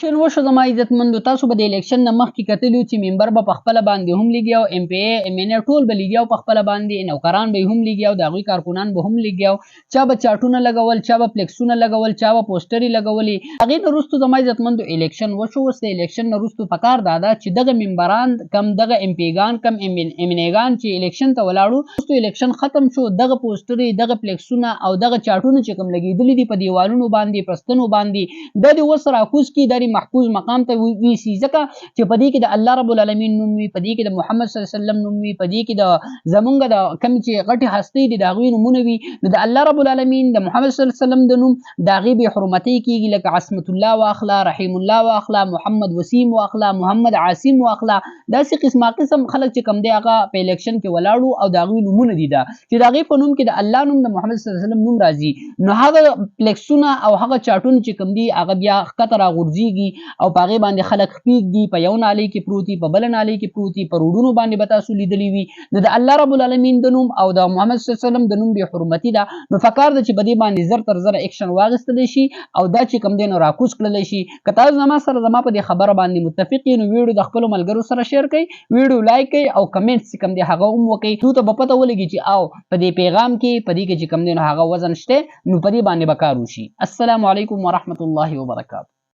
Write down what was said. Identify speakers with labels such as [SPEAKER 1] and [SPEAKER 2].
[SPEAKER 1] الیکشن وشو زما عزتمندو تاسو به د الیکشن نه مخکې کتلي چې ممبر به په خپله باندې هم لګیا او ام پی ای ام ان ای ټول به لګیا په خپله باندې نوکران به یې هم لګیا او د هغوی کارکنان به هم لګیا چا به چاټونه لګول چا به فلیکسونه لګول چا به پوسټرې لګولې هغې نه وروستو زما عزتمندو الیکشن وشو اوس د الیکشن نه وروستو پکار دا ده چې دغه ممبران کم دغه ام پیګان کم ام ان ایګان چې الیکشن ته ولاړو وروستو الیکشن ختم شو دغه پوسټرې دغه فلیکسونه او دغه چاټونه چې کوم لګېدلي دي په دیوالونو باندې په ستنو باندې دا دې اوس راکوز کړي دا محفوظ مقام ته ویسي ځکه چې په دې کې د الله رب العالمین نوم وي په دې کې د محمد صلی الله علیه وسلم نوم وي په دې کې د زمونږ د کوم چې غټې هستۍ دي د هغوی نومونه وي نو د الله رب العالمین د محمد صلی الله علیه وسلم د نوم د هغې بې حرمتۍ کېږي لکه عصمت الله واخله رحیم الله واخله محمد وسیم واخله محمد عاصم واخله داسې قسمه قسم خلک چې کوم دی هغه په الیکشن کې ولاړو او د هغوی نومونه دي دا چې د هغې په نوم کې د الله نوم د محمد صلی الله علیه وسلم نوم راځي نو هغه فلیکسونه او هغه چاټونه چې کوم دي هغه بیا ښکته راغورځېږي او په هغې باندې خلک خپېږدي په یو نالۍ کې پروت دي په بله نالۍ کې پروت دي په روډونو باندې به تاسو لیدلي وي نو د الله رب العالمین د نوم او د محمد صلی الله علیه وسلم د نوم بې حرمتي ده نو پکار ده چې په دې باندې زر تر زره اکشن واخیستلی شي او دا چې کوم دی نو راکوز کړلی شي که تاسو زما سره زما په دې خبره باندې متفق یې نو ویډیو د خپلو ملګرو سره شیر کړئ ویډیو لایک کړئ او کمنټس چې کوم دی هغه هم وکړئ دوی ته به پته ولګي چې او په دې پیغام کې په دې کې چې کوم دی نو هغه وزن شته نو په دې باندې به کار وشي السلام علیکم ورحمة الله وبرکاته